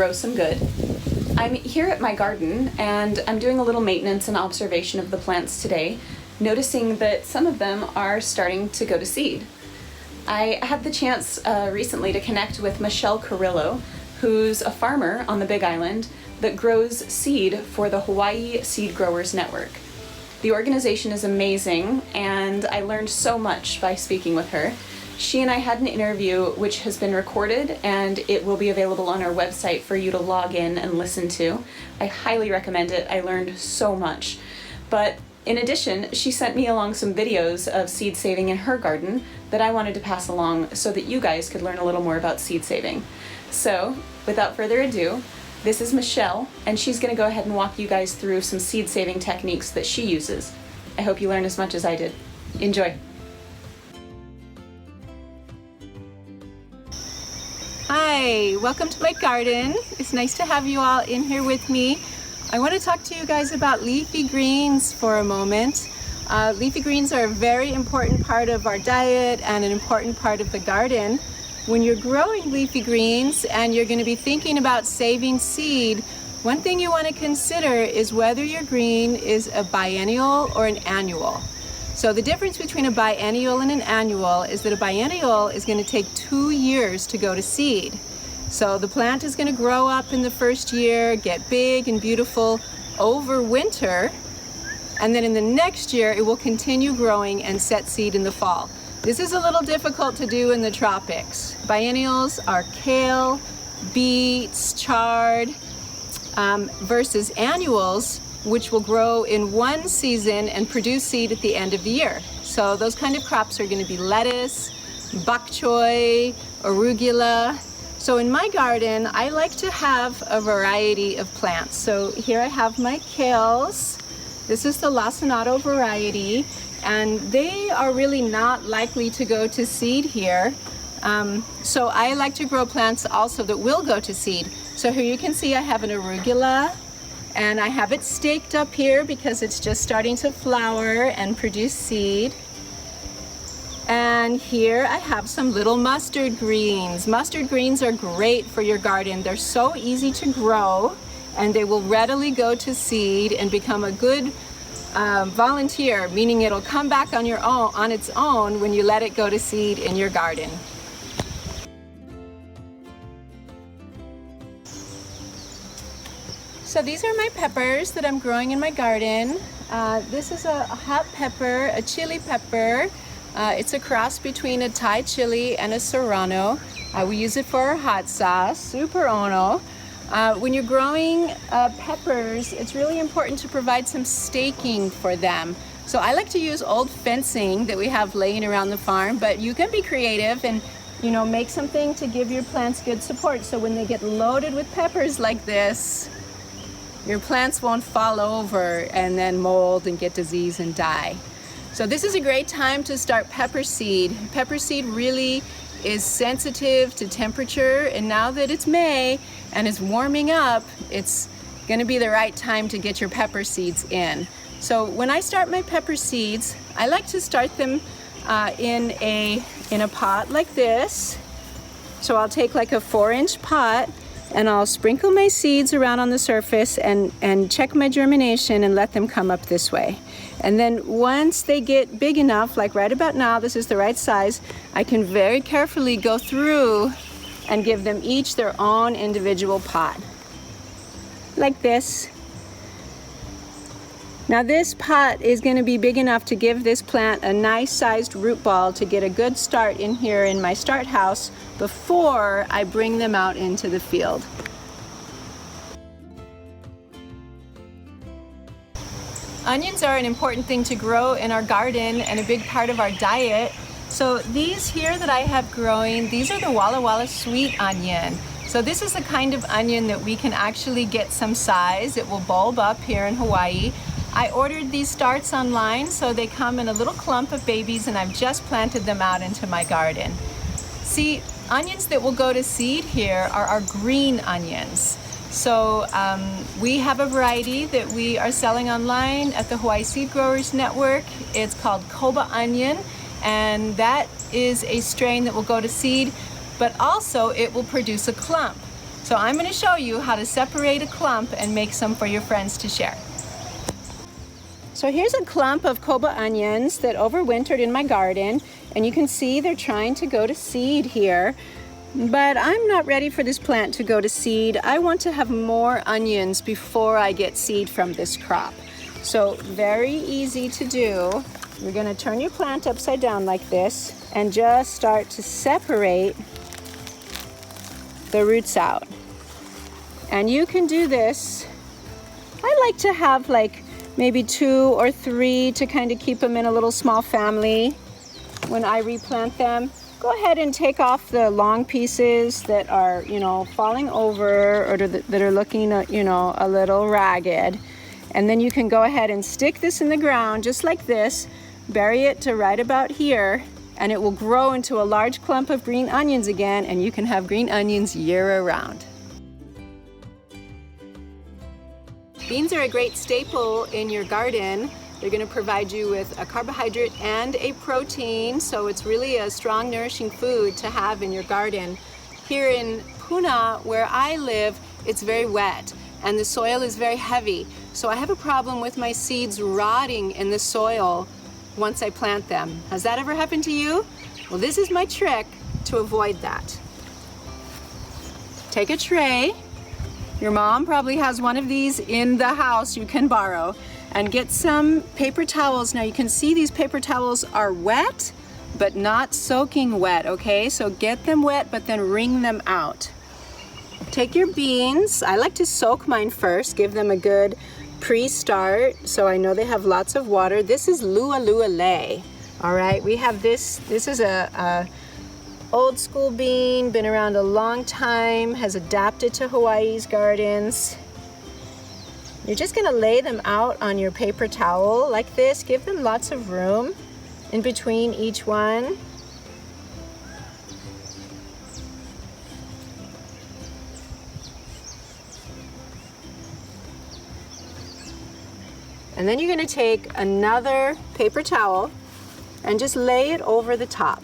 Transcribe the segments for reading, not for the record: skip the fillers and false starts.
grow some good. I'm here at my garden and I'm doing a little maintenance and observation of the plants today, noticing that some of them are starting to go to seed. I had the chance recently to connect with Michelle Carrillo, who's a farmer on the Big Island that grows seed for the Hawaii Seed Growers Network. The organization is amazing and I learned so much by speaking with her. She and I had an interview which has been recorded and it will be available on our website for you to log in and listen to. I highly recommend it. I learned so much. But in addition, she sent me along some videos of seed saving in her garden that I wanted to pass along so that you guys could learn a little more about seed saving. So, without further ado, this is Michelle, and she's going to go ahead and walk you guys through some seed saving techniques that she uses. I hope you learn as much as I did. Enjoy. Hi, welcome to my garden. It's nice to have you all in here with me. I want to talk to you guys about leafy greens for a moment. Leafy greens are a very important part of our diet and an important part of the garden. When you're growing leafy greens and you're going to be thinking about saving seed, one thing you want to consider is whether your green is a biennial or an annual. So the difference between a biennial and an annual is that a biennial is going to take 2 years to go to seed. So the plant is going to grow up in the first year, get big and beautiful over winter, and then in the next year it will continue growing and set seed in the fall. This is a little difficult to do in the tropics. Biennials are kale, beets, chard, versus annuals, which will grow in one season and produce seed at the end of the year. So those kind of crops are going to be lettuce, bok choy, arugula. So in my garden, I like to have a variety of plants. So here I have my kales. This is the lacinato variety, and they are really not likely to go to seed here. So I like to grow plants also that will go to seed. So here you can see I have an arugula, and I have it staked up here because it's just starting to flower and produce seed. And here I have some little mustard greens. Mustard greens are great for your garden. They're so easy to grow and they will readily go to seed and become a good volunteer, meaning it'll come back on its own when you let it go to seed in your garden. So these are my peppers that I'm growing in my garden. This is a hot pepper, a chili pepper. It's a cross between a Thai chili and a serrano. We use it for our hot sauce, super ono. When you're growing peppers, it's really important to provide some staking for them. So I like to use old fencing that we have laying around the farm, but you can be creative and make something to give your plants good support. So when they get loaded with peppers like this, your plants won't fall over and then mold and get disease and die. So this is a great time to start pepper seed. Pepper seed really is sensitive to temperature, and now that it's May and it's warming up, it's going to be the right time to get your pepper seeds in. So when I start my pepper seeds, I like to start them in a pot like this. So I'll take like a 4-inch pot and I'll sprinkle my seeds around on the surface and check my germination and let them come up this way. And then once they get big enough, like right about now, this is the right size, I can very carefully go through and give them each their own individual pot, like this. Now this pot is going to be big enough to give this plant a nice sized root ball to get a good start in here in my start house before I bring them out into the field. Onions are an important thing to grow in our garden and a big part of our diet. So these here that I have growing, these are the Walla Walla sweet onion. So this is the kind of onion that we can actually get some size. It will bulb up here in Hawaii. I ordered these starts online, so they come in a little clump of babies, and I've just planted them out into my garden. See, onions that will go to seed here are our green onions. So we have a variety that we are selling online at the Hawaii Seed Growers Network. It's called Koba onion, and that is a strain that will go to seed, but also it will produce a clump. So I'm going to show you how to separate a clump and make some for your friends to share. So here's a clump of Koba onions that overwintered in my garden, and you can see they're trying to go to seed here. But I'm not ready for this plant to go to seed. I want to have more onions before I get seed from this crop. So very easy to do. You're going to turn your plant upside down like this and just start to separate the roots out. And you can do this. I like to have like maybe 2 or 3 to kind of keep them in a little small family when I replant them. Go ahead and take off the long pieces that are, falling over or that are looking, a little ragged. And then you can go ahead and stick this in the ground just like this, bury it to right about here, and it will grow into a large clump of green onions again, and you can have green onions year-round. Beans are a great staple in your garden. They're going to provide you with a carbohydrate and a protein, so it's really a strong, nourishing food to have in your garden. Here in Pune, where I live, it's very wet and the soil is very heavy. So I have a problem with my seeds rotting in the soil once I plant them. Has that ever happened to you? Well, this is my trick to avoid that. Take a tray. Your mom probably has one of these in the house you can borrow, and get some paper towels. Now you can see these paper towels are wet, but not soaking wet, okay? So get them wet, but then wring them out. Take your beans. I like to soak mine first, give them a good pre-start, so I know they have lots of water. This is lua lua lei, all right? We have this is a old school bean, been around a long time, has adapted to Hawaii's gardens. You're just gonna lay them out on your paper towel like this. Give them lots of room in between each one. And then you're gonna take another paper towel and just lay it over the top.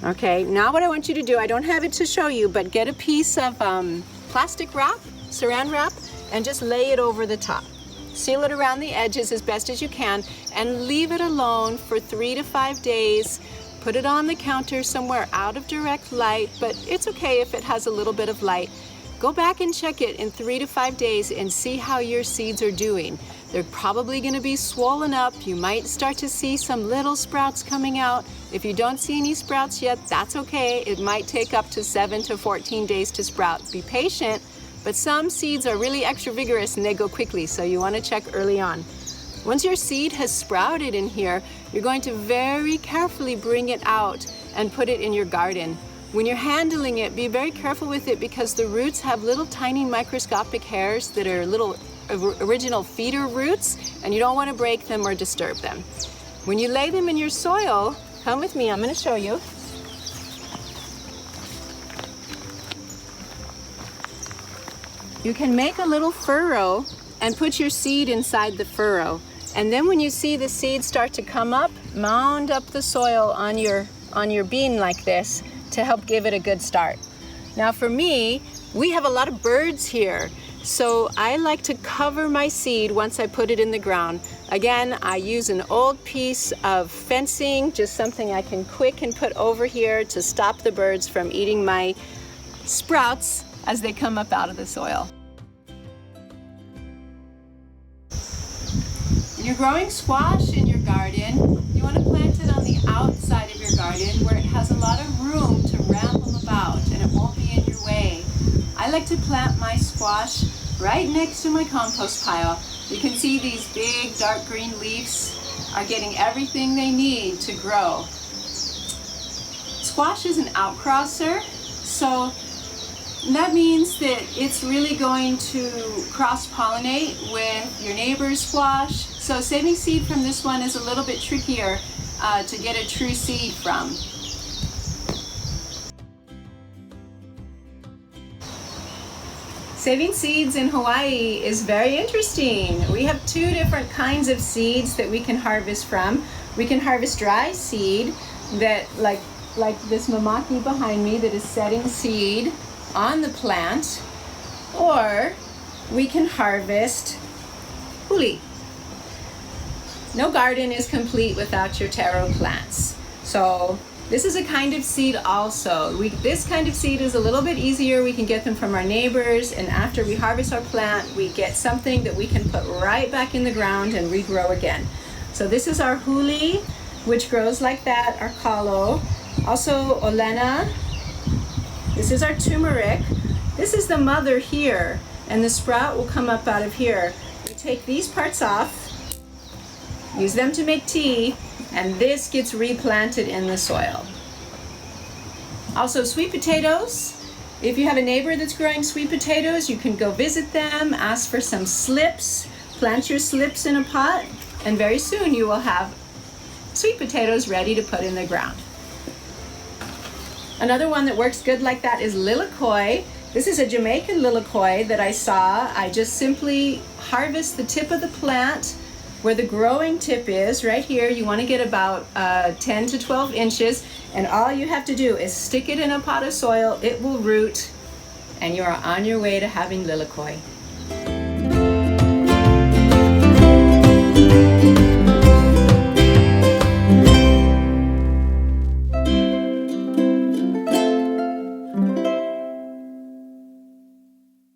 Okay, now what I want you to do, I don't have it to show you, but get a piece of plastic wrap, saran wrap, and just lay it over the top. Seal it around the edges as best as you can and leave it alone for 3 to 5 days. Put it on the counter somewhere out of direct light, but it's okay if it has a little bit of light. Go back and check it in 3 to 5 days and see how your seeds are doing. They're probably going to be swollen up. You might start to see some little sprouts coming out. If you don't see any sprouts yet, that's okay. It might take up to 7 to 14 days to sprout. Be patient, but some seeds are really extra vigorous and they go quickly, so you want to check early on. Once your seed has sprouted in here, you're going to very carefully bring it out and put it in your garden. When you're handling it, be very careful with it because the roots have little tiny microscopic hairs that are little original feeder roots, and you don't want to break them or disturb them. When you lay them in your soil, come with me, I'm going to show you. You can make a little furrow and put your seed inside the furrow. And then when you see the seeds start to come up, mound up the soil on your bean like this to help give it a good start. Now for me, we have a lot of birds here, so I like to cover my seed once I put it in the ground. Again, I use an old piece of fencing, just something I can quick and put over here to stop the birds from eating my sprouts as they come up out of the soil. When you're growing squash in your garden, you want to plant it on the outside of your garden where it has a lot of room to ramble about and it won't be in your way. I like to plant my squash right next to my compost pile. You can see these big dark green leaves are getting everything they need to grow. Squash is an outcrosser, so that means that it's really going to cross-pollinate with your neighbor's squash. So saving seed from this one is a little bit trickier to get a true seed from. Saving seeds in Hawaii is very interesting. We have 2 different kinds of seeds that we can harvest from. We can harvest dry seed that like this mamaki behind me that is setting seed. on the plant, or we can harvest huli. No garden is complete without your taro plants. So this is a kind of seed also. This kind of seed is a little bit easier. We can get them from our neighbors, and after we harvest our plant, we get something that we can put right back in the ground and regrow again. So this is our huli, which grows like that, our kalo. Also olena. This is our turmeric. This is the mother here, and the sprout will come up out of here. We take these parts off, use them to make tea, and this gets replanted in the soil. Also sweet potatoes. If you have a neighbor that's growing sweet potatoes, you can go visit them, ask for some slips, plant your slips in a pot, and very soon you will have sweet potatoes ready to put in the ground. Another one that works good like that is lilikoi. This is a Jamaican lilikoi that I saw. I just simply harvest the tip of the plant where the growing tip is, right here. You want to get about 10 to 12 inches, and all you have to do is stick it in a pot of soil. It will root, and you are on your way to having lilikoi.